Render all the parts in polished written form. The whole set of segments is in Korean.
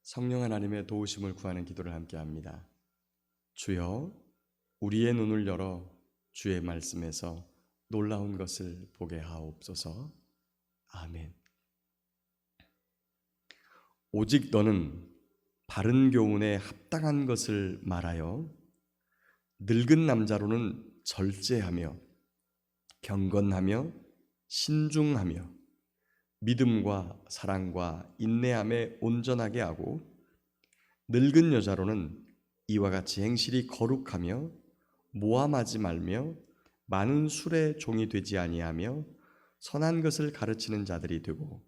성령 하나님의 도우심을 구하는 기도를 함께 합니다. 주여, 우리의 눈을 열어 주의 말씀에서 놀라운 것을 보게 하옵소서. 아멘. 오직 너는 바른 교훈에 합당한 것을 말하여 늙은 남자로는 절제하며 경건하며 신중하며 믿음과 사랑과 인내함에 온전하게 하고 늙은 여자로는 이와 같이 행실이 거룩하며 모함하지 말며 많은 술의 종이 되지 아니하며 선한 것을 가르치는 자들이 되고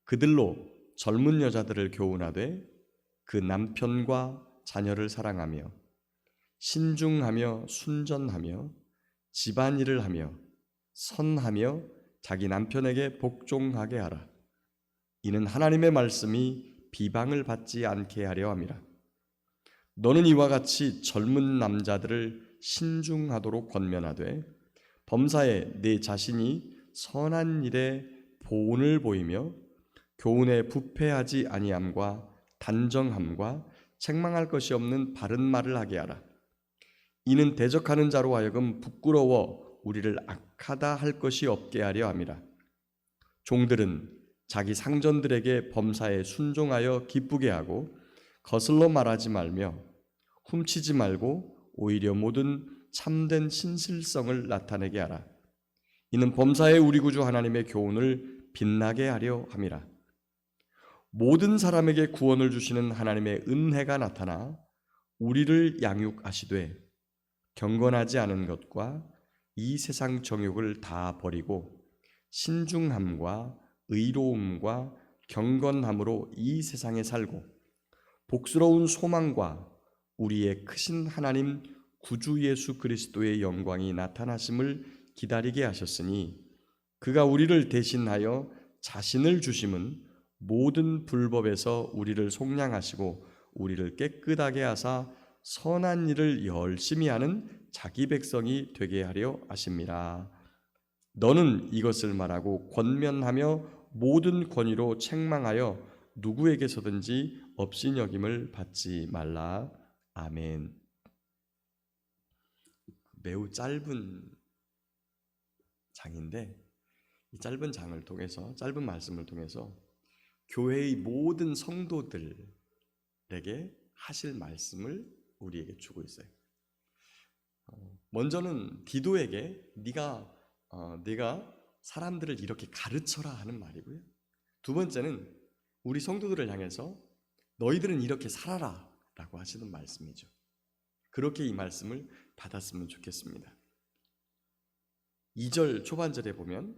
그들로 젊은 여자들을 교훈하되 그 남편과 자녀를 사랑하며 신중하며 순전하며 집안일을 하며 선하며 자기 남편에게 복종하게 하라. 이는 하나님의 말씀이 비방을 받지 않게 하려 함이라. 너는 이와 같이 젊은 남자들을 신중하도록 권면하되 범사에 내 자신이 선한 일에 보온을 보이며 교훈에 부패하지 아니함과 단정함과 책망할 것이 없는 바른 말을 하게 하라. 이는 대적하는 자로 하여금 부끄러워 우리를 악하다 할 것이 없게 하려 함이라. 종들은 자기 상전들에게 범사에 순종하여 기쁘게 하고 거슬러 말하지 말며 훔치지 말고 오히려 모든 참된 신실성을 나타내게 하라. 이는 범사에 우리 구주 하나님의 교훈을 빛나게 하려 함이라. 모든 사람에게 구원을 주시는 하나님의 은혜가 나타나 우리를 양육하시되 경건하지 않은 것과 이 세상 정욕을 다 버리고 신중함과 의로움과 경건함으로 이 세상에 살고 복스러운 소망과 우리의 크신 하나님 구주 예수 그리스도의 영광이 나타나심을 기다리게 하셨으니 그가 우리를 대신하여 자신을 주심은 모든 불법에서 우리를 속량하시고 우리를 깨끗하게 하사 선한 일을 열심히 하는 자기 백성이 되게 하려 하심이라. 너는 이것을 말하고 권면하며 모든 권위로 책망하여 누구에게서든지 업신여김을 받지 말라. 아멘. 매우 짧은 장인데 이 짧은 장을 통해서 짧은 말씀을 통해서 교회의 모든 성도들에게 하실 말씀을 우리에게 주고 있어요. 먼저는 디도에게 네가 사람들을 이렇게 가르쳐라 하는 말이고요. 두 번째는 우리 성도들을 향해서 너희들은 이렇게 살아라 라고 하시는 말씀이죠. 그렇게 이 말씀을 받았으면 좋겠습니다. 2절 초반절에 보면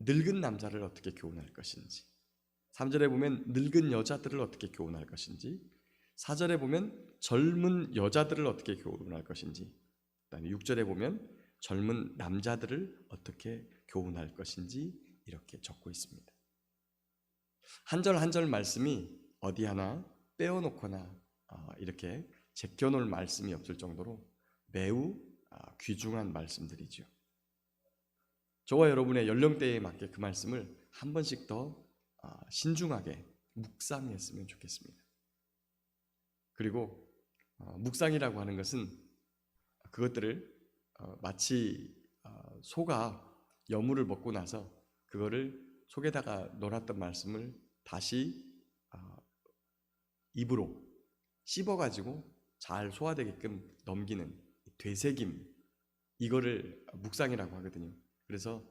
늙은 남자를 어떻게 교훈할 것인지, 3절에 보면 늙은 여자들을 어떻게 교훈할 것인지, 4절에 보면 젊은 여자들을 어떻게 교훈할 것인지, 그다음에 6절에 보면 젊은 남자들을 어떻게 교훈할 것인지 이렇게 적고 있습니다. 한 절 한 절 말씀이 어디 하나 빼어놓거나 이렇게 제껴놓을 말씀이 없을 정도로 매우 귀중한 말씀들이죠. 저와 여러분의 연령대에 맞게 그 말씀을 한 번씩 더 신중하게 묵상했으면 좋겠습니다. 그리고 묵상이라고 하는 것은 그것들을 마치 소가 여물을 먹고 나서 그거를 속에다가 놀았던 말씀을 다시 입으로 씹어가지고 잘 소화되게끔 넘기는 되새김, 이거를 묵상이라고 하거든요. 그래서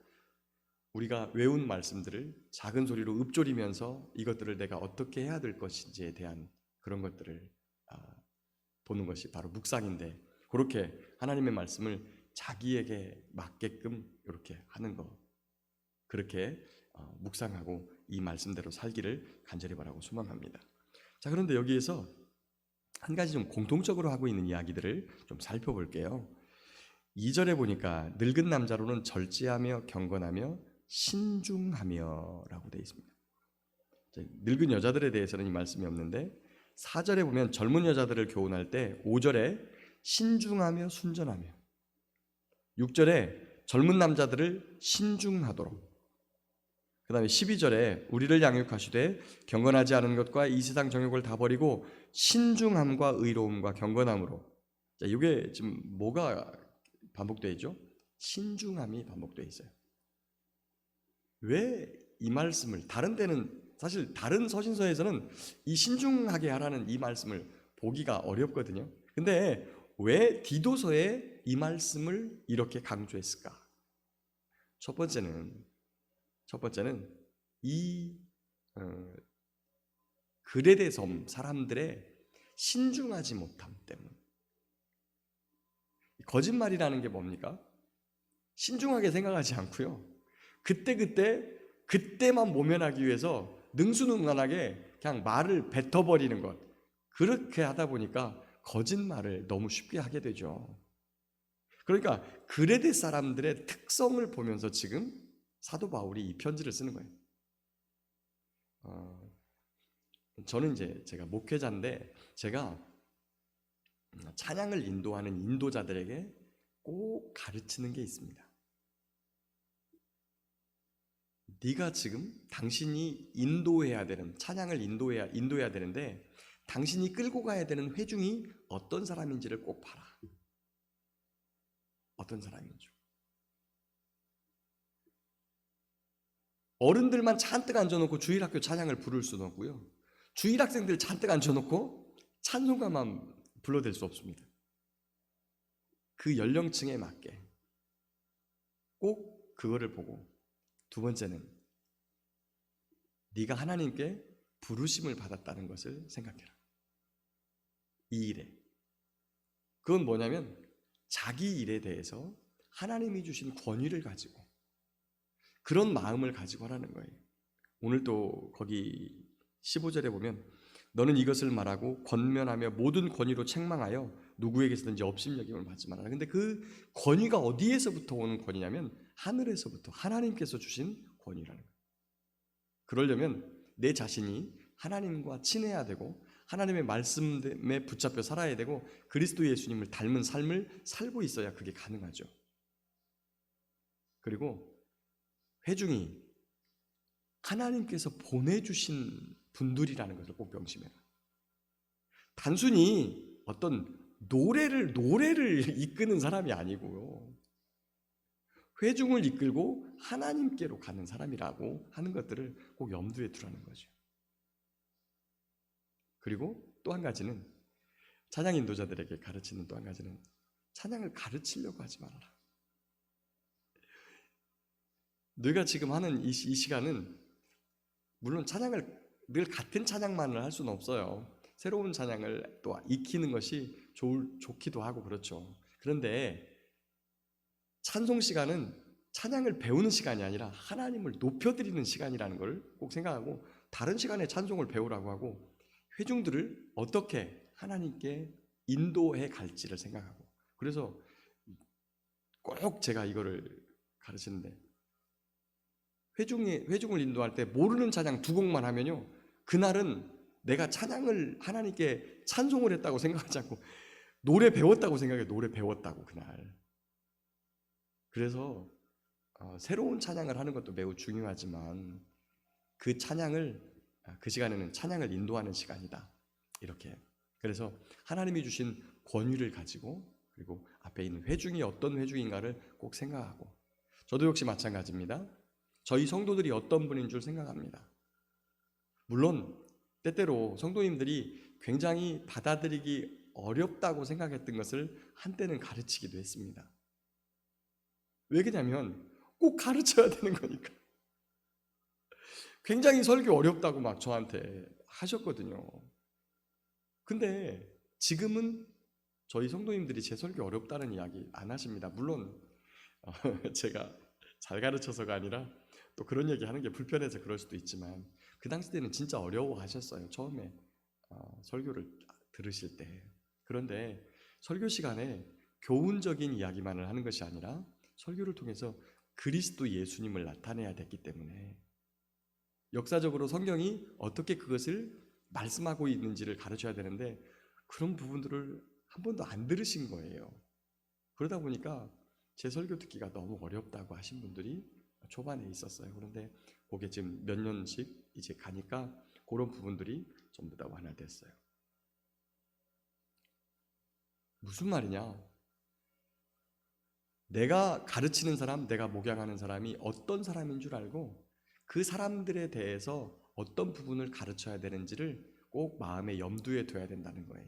우리가 외운 말씀들을 작은 소리로 읊조리면서 이것들을 내가 어떻게 해야 될 것인지에 대한 그런 것들을 보는 것이 바로 묵상인데, 그렇게 하나님의 말씀을 자기에게 맞게끔 이렇게 하는 것, 그렇게 묵상하고 이 말씀대로 살기를 간절히 바라고 소망합니다. 자, 그런데 여기에서 한 가지 좀 공통적으로 하고 있는 이야기들을 좀 살펴볼게요. 2절에 보니까 늙은 남자로는 절제하며 경건하며 신중하며 라고 되어 있습니다. 늙은 여자들에 대해서는 이 말씀이 없는데 4절에 보면 젊은 여자들을 교훈할 때 5절에 신중하며 순전하며, 6절에 젊은 남자들을 신중하도록, 그 다음에 12절에 우리를 양육하시되 경건하지 않은 것과 이 세상 정욕을 다 버리고 신중함과 의로움과 경건함으로. 자, 이게 지금 뭐가 반복되어 있죠? 신중함이 반복되어 있어요. 왜 이 말씀을 다른 데는 사실 다른 서신서에서는 이 신중하게 하라는 이 말씀을 보기가 어렵거든요. 근데 왜 디도서에 이 말씀을 이렇게 강조했을까? 첫 번째는 이 그레데 섬 사람들의 신중하지 못함 때문. 거짓말이라는 게 뭡니까? 신중하게 생각하지 않고요. 그때만 모면하기 위해서 능수능란하게 그냥 말을 뱉어버리는 것. 그렇게 하다 보니까 거짓말을 너무 쉽게 하게 되죠. 그러니까 그레데 사람들의 특성을 보면서 지금 사도 바울이 이 편지를 쓰는 거예요. 저는 이제 제가 목회자인데 제가 찬양을 인도하는 인도자들에게 꼭 가르치는 게 있습니다. 네가 지금 당신이 인도해야 되는 찬양을 인도해야 되는데 당신이 끌고 가야 되는 회중이 어떤 사람인지를 꼭 봐라. 어떤 사람인지. 어른들만 잔뜩 앉아놓고 주일학교 찬양을 부를 수는 없고요. 주일학생들 잔뜩 앉아놓고 찬송가만 불러댈 수 없습니다. 그 연령층에 맞게 꼭 그거를 보고, 두 번째는 네가 하나님께 부르심을 받았다는 것을 생각해라. 이 일에. 그건 뭐냐면 자기 일에 대해서 하나님이 주신 권위를 가지고 그런 마음을 가지고 하라는 거예요. 오늘 또 거기 15절에 보면 너는 이것을 말하고 권면하며 모든 권위로 책망하여 누구에게서든지 업신여김을 받지 말아라. 근데 그 권위가 어디에서부터 오는 권위냐면 하늘에서부터 하나님께서 주신 권위라는 거예요. 그러려면 내 자신이 하나님과 친해야 되고 하나님의 말씀에 붙잡혀 살아야 되고 그리스도 예수님을 닮은 삶을 살고 있어야 그게 가능하죠. 그리고 회중이 하나님께서 보내주신 분들이라는 것을 꼭 명심해라. 단순히 어떤 노래를 이끄는 사람이 아니고요. 회중을 이끌고 하나님께로 가는 사람이라고 하는 것들을 꼭 염두에 두라는 거죠. 그리고 또 한 가지는 찬양 인도자들에게 가르치는 또 한 가지는 찬양을 가르치려고 하지 말아라. 너희가 지금 하는 이 시간은 물론 찬양을 늘 같은 찬양만을 할 수는 없어요. 새로운 찬양을 또 익히는 것이 좋기도 하고 그렇죠. 그런데 찬송 시간은 찬양을 배우는 시간이 아니라 하나님을 높여드리는 시간이라는 걸 꼭 생각하고 다른 시간에 찬송을 배우라고 하고 회중들을 어떻게 하나님께 인도해 갈지를 생각하고 그래서 꼭 제가 이거를 가르치는데 회중을 인도할 때 모르는 찬양 두 곡만 하면요 그날은 내가 찬양을 하나님께 찬송을 했다고 생각하지 않고 노래 배웠다고 생각해. 노래 배웠다고 그날. 그래서 새로운 찬양을 하는 것도 매우 중요하지만 그 찬양을 그 시간에는 찬양을 인도하는 시간이다. 이렇게. 그래서 하나님이 주신 권위를 가지고 그리고 앞에 있는 회중이 어떤 회중인가를 꼭 생각하고 저도 역시 마찬가지입니다. 저희 성도들이 어떤 분인 줄 생각합니다. 물론 때때로 성도님들이 굉장히 받아들이기 어렵다고 생각했던 것을 한때는 가르치기도 했습니다. 왜 그러냐면 꼭 가르쳐야 되는 거니까. 굉장히 설교 어렵다고 막 저한테 하셨거든요. 근데 지금은 저희 성도님들이 제 설교 어렵다는 이야기 안 하십니다. 물론 제가 잘 가르쳐서가 아니라 또 그런 얘기 하는 게 불편해서 그럴 수도 있지만 그 당시 때는 진짜 어려워하셨어요. 처음에 설교를 들으실 때. 그런데 설교 시간에 교훈적인 이야기만을 하는 것이 아니라 설교를 통해서 그리스도 예수님을 나타내야 됐기 때문에 역사적으로 성경이 어떻게 그것을 말씀하고 있는지를 가르쳐야 되는데 그런 부분들을 한 번도 안 들으신 거예요. 그러다 보니까 제 설교 듣기가 너무 어렵다고 하신 분들이 초반에 있었어요. 그런데 그게 지금 몇 년씩 이제 가니까 그런 부분들이 전부 다 완화됐어요. 무슨 말이냐? 내가 가르치는 사람, 내가 목양하는 사람이 어떤 사람인 줄 알고 그 사람들에 대해서 어떤 부분을 가르쳐야 되는지를 꼭 마음에 염두에 둬야 된다는 거예요.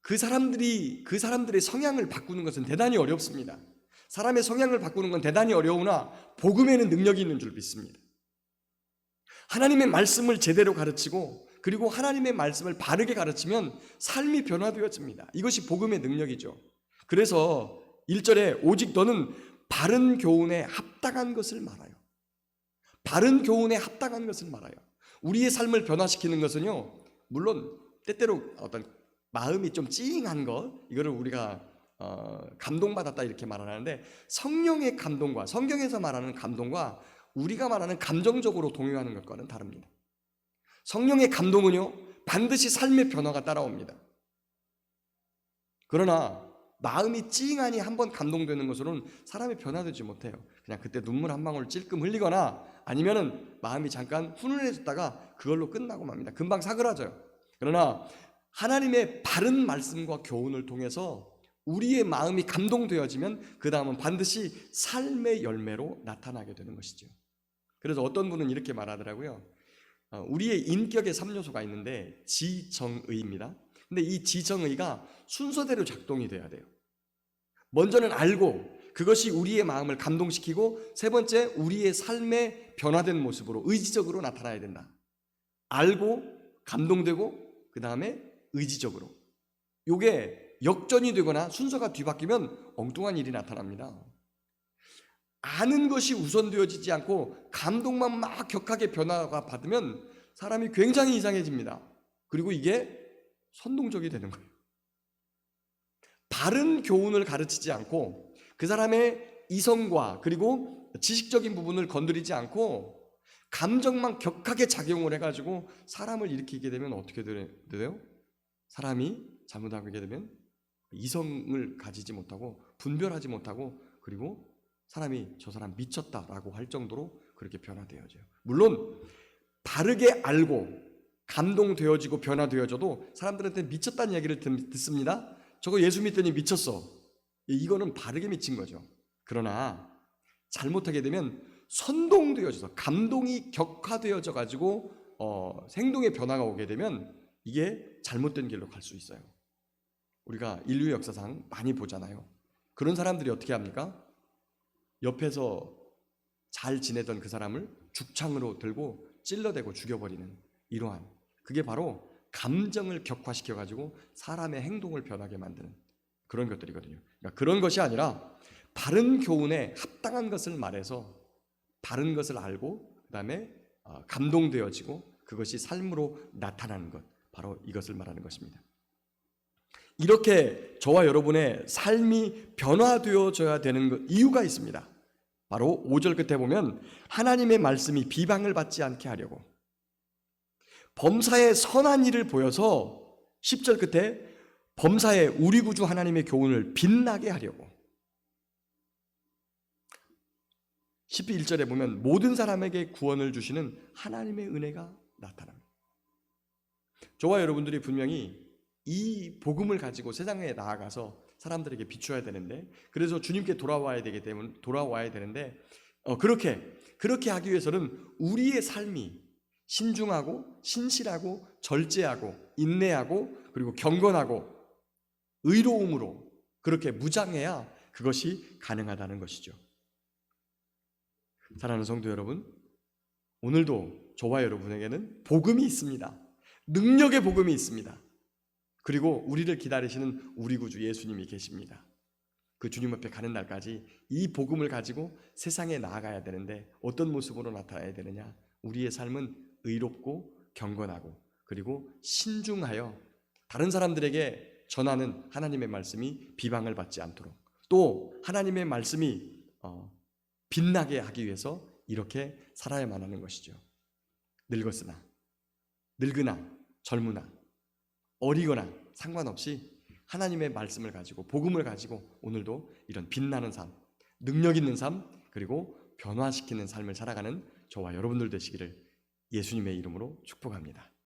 그 사람들의 성향을 바꾸는 것은 대단히 어렵습니다. 사람의 성향을 바꾸는 건 대단히 어려우나 복음에는 능력이 있는 줄 믿습니다. 하나님의 말씀을 제대로 가르치고 그리고 하나님의 말씀을 바르게 가르치면 삶이 변화되어집니다. 이것이 복음의 능력이죠. 그래서 1절에 오직 너는 바른 교훈에 합당한 것을 말하여. 바른 교훈에 합당한 것을 말하여. 우리의 삶을 변화시키는 것은요, 물론 때때로 어떤 마음이 좀 찡한 것, 이거를 우리가 감동받았다 이렇게 말하는데, 성령의 감동과 성경에서 말하는 감동과 우리가 말하는 감정적으로 동요하는 것과는 다릅니다. 성령의 감동은요, 반드시 삶의 변화가 따라옵니다. 그러나 마음이 찡하니 한번 감동되는 것으로는 사람이 변화되지 못해요. 그냥 그때 눈물 한 방울 찔끔 흘리거나 아니면은 마음이 잠깐 훈훈해졌다가 그걸로 끝나고 맙니다. 금방 사그라져요. 그러나 하나님의 바른 말씀과 교훈을 통해서 우리의 마음이 감동되어지면 그 다음은 반드시 삶의 열매로 나타나게 되는 것이죠. 그래서 어떤 분은 이렇게 말하더라고요. 우리의 인격의 3요소가 있는데 지정의입니다. 근데 이 지정의가 순서대로 작동이 돼야 돼요. 먼저는 알고 그것이 우리의 마음을 감동시키고 세 번째 우리의 삶의 변화된 모습으로 의지적으로 나타나야 된다. 알고 감동되고 그 다음에 의지적으로. 이게 역전이 되거나 순서가 뒤바뀌면 엉뚱한 일이 나타납니다. 아는 것이 우선되어지지 않고 감동만 막 격하게 변화가 받으면 사람이 굉장히 이상해집니다. 그리고 이게 선동적이 되는 거예요. 바른 교훈을 가르치지 않고 그 사람의 이성과 그리고 지식적인 부분을 건드리지 않고 감정만 격하게 작용을 해가지고 사람을 일으키게 되면 어떻게 돼요? 사람이 잘못하게 되면 이성을 가지지 못하고 분별하지 못하고 그리고 사람이 저 사람 미쳤다라고 할 정도로 그렇게 변화되어져요. 물론 바르게 알고 감동되어지고 변화되어져도 사람들한테 미쳤다는 얘기를 듣습니다. 저거 예수 믿더니 미쳤어. 이거는 바르게 미친 거죠. 그러나 잘못하게 되면 선동되어져서 감동이 격화되어져 가지고 행동의 변화가 오게 되면 이게 잘못된 길로 갈 수 있어요. 우리가 인류 역사상 많이 보잖아요. 그런 사람들이 어떻게 합니까? 옆에서 잘 지내던 그 사람을 죽창으로 들고 찔러대고 죽여버리는 이러한, 그게 바로 감정을 격화시켜 가지고 사람의 행동을 변하게 만드는 그런 것들이거든요. 그러니까 그런 것이 아니라 바른 교훈에 합당한 것을 말해서 바른 것을 알고 그 다음에 감동되어지고 그것이 삶으로 나타나는 것, 바로 이것을 말하는 것입니다. 이렇게 저와 여러분의 삶이 변화되어져야 되는 이유가 있습니다. 바로 5절 끝에 보면 하나님의 말씀이 비방을 받지 않게 하려고, 범사에 선한 일을 보여서 10절 끝에 범사에 우리 구주 하나님의 교훈을 빛나게 하려고. 11절에 보면 모든 사람에게 구원을 주시는 하나님의 은혜가 나타납니다. 저와 여러분들이 분명히 이 복음을 가지고 세상에 나아가서 사람들에게 비춰야 되는데, 그래서 주님께 돌아와야 되는데 그렇게 하기 위해서는 우리의 삶이 신중하고 신실하고 절제하고 인내하고 그리고 경건하고 의로움으로 그렇게 무장해야 그것이 가능하다는 것이죠. 사랑하는 성도 여러분, 오늘도 저와 여러분에게는 복음이 있습니다. 능력의 복음이 있습니다. 그리고 우리를 기다리시는 우리 구주 예수님이 계십니다. 그 주님 앞에 가는 날까지 이 복음을 가지고 세상에 나아가야 되는데 어떤 모습으로 나타나야 되느냐? 우리의 삶은 의롭고 경건하고 그리고 신중하여 다른 사람들에게 전하는 하나님의 말씀이 비방을 받지 않도록, 또 하나님의 말씀이 빛나게 하기 위해서 이렇게 살아야만 하는 것이죠. 늙으나 젊으나 어리거나 상관없이 하나님의 말씀을 가지고 복음을 가지고 오늘도 이런 빛나는 삶, 능력 있는 삶, 그리고 변화시키는 삶을 살아가는 저와 여러분들 되시기를 예수님의 이름으로 축복합니다.